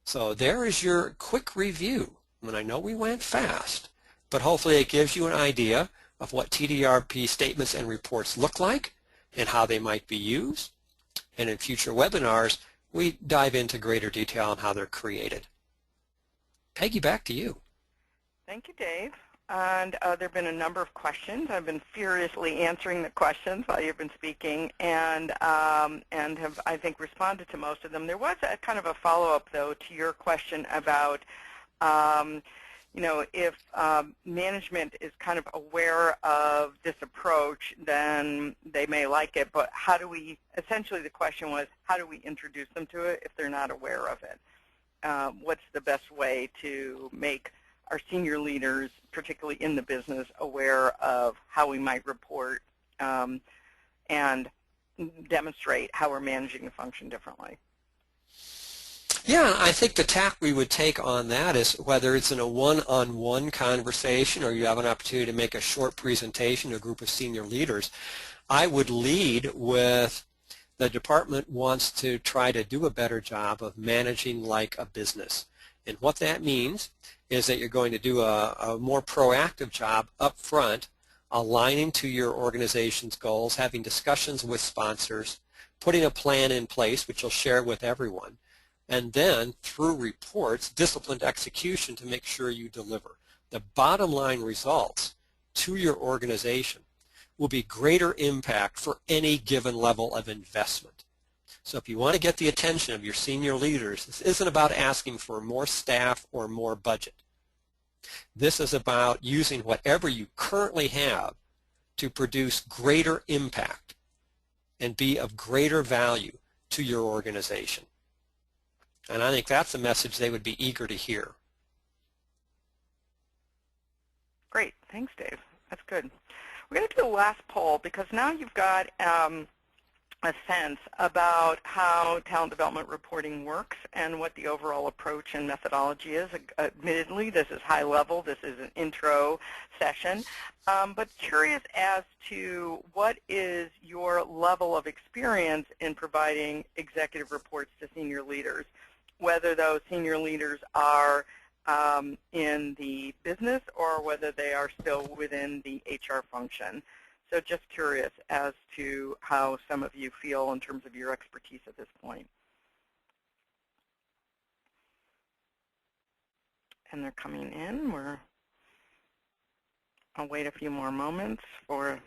So there is your quick review. And I know we went fast, but hopefully it gives you an idea of what TDRp statements and reports look like and how they might be used. And in future webinars, we dive into greater detail on how they're created. Peggy, back to you. Thank you, Dave. And there have been a number of questions. I've been furiously answering the questions while you've been speaking, and have, I think, responded to most of them. There was a kind of a follow-up, though, to your question about, you know, if management is kind of aware of this approach, then they may like it. But how do we? Essentially, the question was, how do we introduce them to it if they're not aware of it? What's the best way to make our senior leaders, particularly in the business, aware of how we might report and demonstrate how we're managing the function differently? Yeah, I think the tack we would take on that is whether it's in a one-on-one conversation or you have an opportunity to make a short presentation to a group of senior leaders, I would lead with the department wants to try to do a better job of managing like a business. And what that means is that you're going to do a more proactive job up front, aligning to your organization's goals, having discussions with sponsors, putting a plan in place, which you'll share with everyone, and then through reports, disciplined execution to make sure you deliver. The bottom line results to your organization will be greater impact for any given level of investment. So if you want to get the attention of your senior leaders, this isn't about asking for more staff or more budget. This is about using whatever you currently have to produce greater impact and be of greater value to your organization. And I think that's a message they would be eager to hear. Great. Thanks, Dave. That's good. We're going to do the last poll because now you've got a sense about how talent development reporting works and what the overall approach and methodology is. Admittedly, this is high level. This is an intro session. But curious as to what is your level of experience in providing executive reports to senior leaders, whether those senior leaders are in the business or whether they are still within the HR function. So just curious as to how some of you feel in terms of your expertise at this point. And they're coming in. I'll wait a few more moments for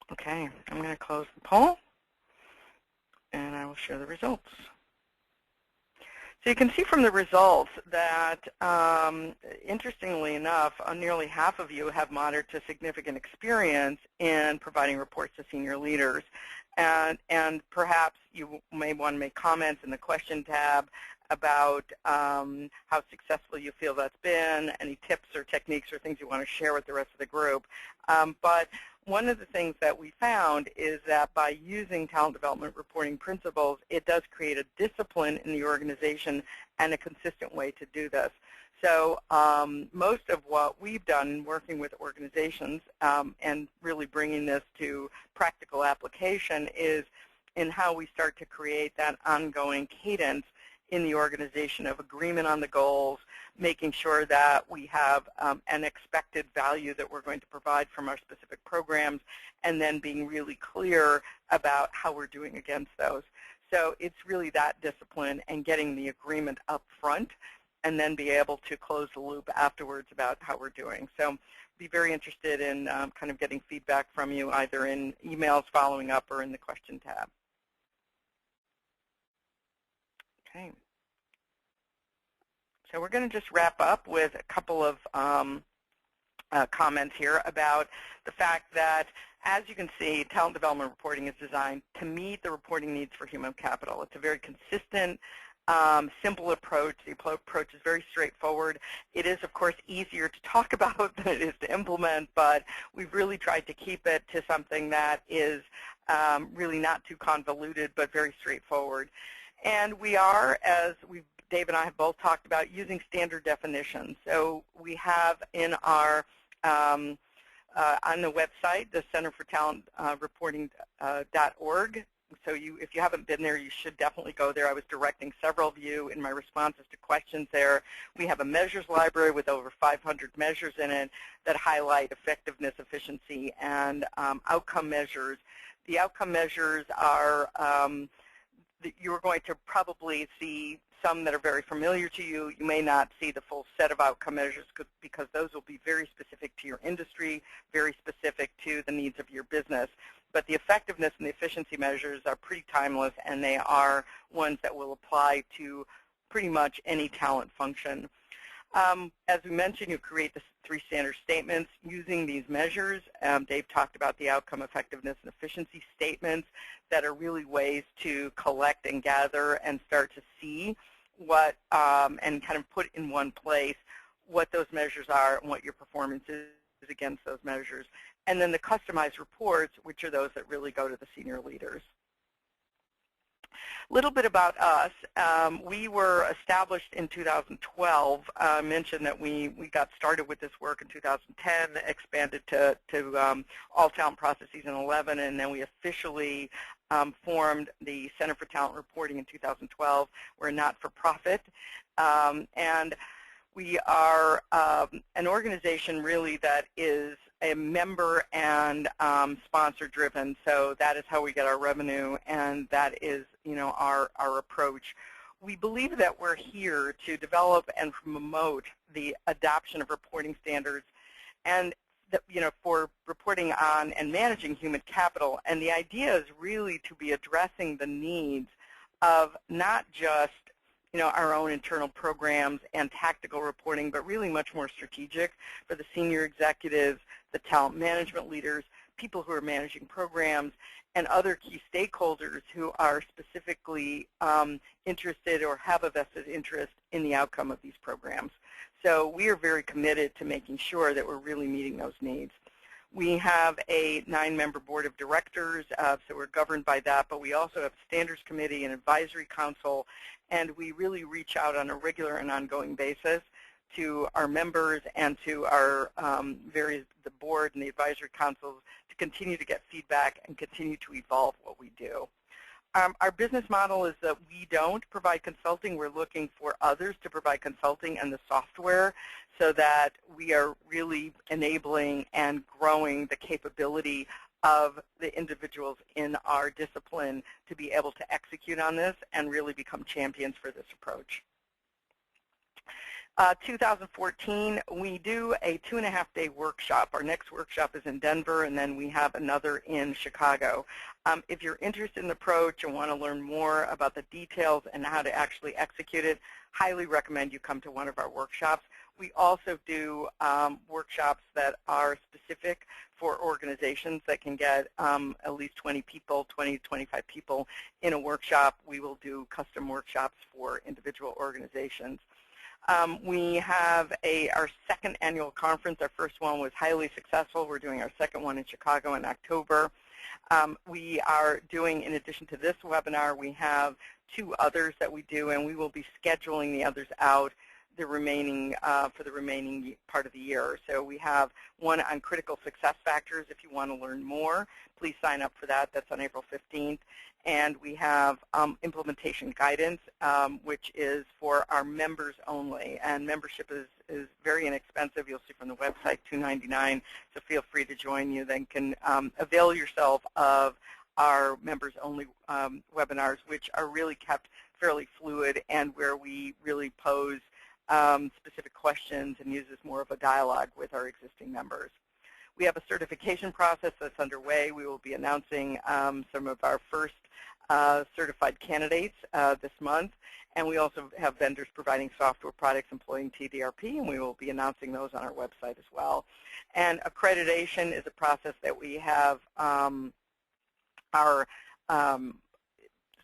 Okay, I'm going to close the poll, and I will share the results. So you can see from the results that, interestingly enough, nearly half of you have moderate to significant experience in providing reports to senior leaders. And perhaps you may want to make comments in the question tab about how successful you feel that's been, any tips or techniques or things you want to share with the rest of the group. But one of the things that we found is that by using talent development reporting principles, it does create a discipline in the organization and a consistent way to do this. So most of what we've done working with organizations and really bringing this to practical application is in how we start to create that ongoing cadence in the organization of agreement on the goals, making sure that we have an expected value that we're going to provide from our specific programs, and then being really clear about how we're doing against those. So it's really that discipline and getting the agreement up front and then be able to close the loop afterwards about how we're doing. So be very interested in kind of getting feedback from you either in emails following up or in the question tab. Okay. So we're going to just wrap up with a couple of comments here about the fact that, as you can see, talent development reporting is designed to meet the reporting needs for human capital. It's a very consistent, simple approach. The approach is very straightforward. It is, of course, easier to talk about than it is to implement, but we've really tried to keep it to something that is really not too convoluted, but very straightforward. And we are, as we've Dave and I have both talked about using standard definitions. So we have in our on the website, the Center for Talent Reporting.org. So if you haven't been there, you should definitely go there. I was directing several of you in my responses to questions there. We have a measures library with over 500 measures in it that highlight effectiveness, efficiency, and outcome measures. The outcome measures are, you're going to probably see some that are very familiar to you. You may not see the full set of outcome measures because those will be very specific to your industry, very specific to the needs of your business. But the effectiveness and the efficiency measures are pretty timeless, and they are ones that will apply to pretty much any talent function. As we mentioned, you create the 3 standard statements using these measures. Dave talked about the outcome, effectiveness, and efficiency statements that are really ways to collect and gather and start to see what, and kind of put in one place what those measures are and what your performance is against those measures. And then the customized reports, which are those that really go to the senior leaders. A little bit about us. We were established in 2012. I mentioned that we got started with this work in 2010, expanded to all talent processes in 11, and then we officially formed the Center for Talent Reporting in 2012. We're a not-for-profit, and we are an organization really that is a member and sponsor-driven. So that is how we get our revenue, and that is, our approach. We believe that we're here to develop and promote the adoption of reporting standards, and for reporting on and managing human capital. And the idea is really to be addressing the needs of not just our own internal programs and tactical reporting, but really much more strategic for the senior executives, the talent management leaders, people who are managing programs, and other key stakeholders who are specifically interested or have a vested interest in the outcome of these programs. So we are very committed to making sure that we're really meeting those needs. We have a 9-member board of directors, so we're governed by that, but we also have a standards committee and advisory council, and we really reach out on a regular and ongoing basis to our members and to our the board and the advisory councils to continue to get feedback and continue to evolve what we do. Our business model is that we don't provide consulting. We're looking for others to provide consulting and the software so that we are really enabling and growing the capability of the individuals in our discipline to be able to execute on this and really become champions for this approach. 2014, we do a 2.5-day workshop. Our next workshop is in Denver, and then we have another in Chicago. If you're interested in the approach and want to learn more about the details and how to actually execute it, highly recommend you come to one of our workshops. We also do workshops that are specific for organizations that can get at least 20 people, 20 to 25 people in a workshop. We will do custom workshops for individual organizations. We have our second annual conference. Our first one was highly successful. We're doing our second one in Chicago in October. We are doing, in addition to this webinar, we have 2 others that we do, and we will be scheduling the others out for the remaining part of the year. So we have one on critical success factors. If you want to learn more, please sign up for that. That's on April 15th. And we have implementation guidance, which is for our members only. And membership is very inexpensive. You'll see from the website, $2.99. So feel free to join. You then can avail yourself of our members-only webinars, which are really kept fairly fluid and where we really pose specific questions and uses more of a dialogue with our existing members. We have a certification process that's underway. We will be announcing some of our first certified candidates this month, and we also have vendors providing software products employing TDRp, and we will be announcing those on our website as well. And accreditation is a process that we have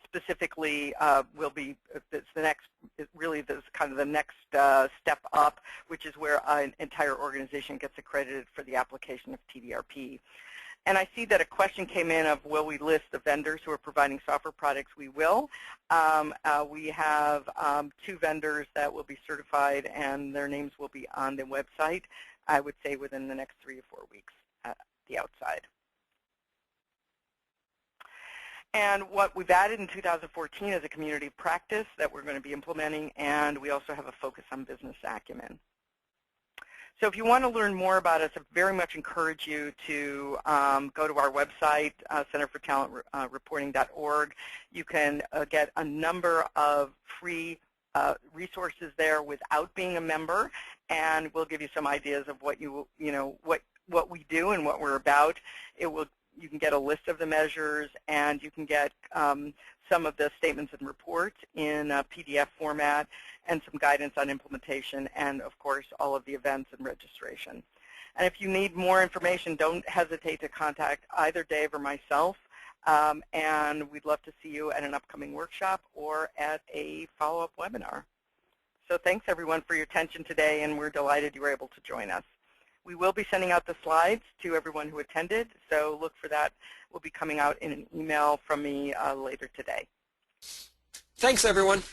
specifically will be, it's the next, really this kind of the next step up, which is where an entire organization gets accredited for the application of TDRp. And I see that a question came in of, will we list the vendors who are providing software products? We will. We have 2 vendors that will be certified, and their names will be on the website, I would say within the next 3 to 4 weeks at the outside. And what we've added in 2014 is a community practice that we're going to be implementing, and we also have a focus on business acumen. So if you want to learn more about us, I very much encourage you to go to our website, centerfortalentreporting.org. You can get a number of free resources there without being a member, and we'll give you some ideas of what what we do and what we're about. You can get a list of the measures, and you can get some of the statements and reports in PDF format, and some guidance on implementation, and of course all of the events and registration. And if you need more information, don't hesitate to contact either Dave or myself, and we'd love to see you at an upcoming workshop or at a follow-up webinar. So thanks everyone for your attention today, and we're delighted you were able to join us. We will be sending out the slides to everyone who attended, so look for that. Will be coming out in an email from me later today. Thanks, everyone.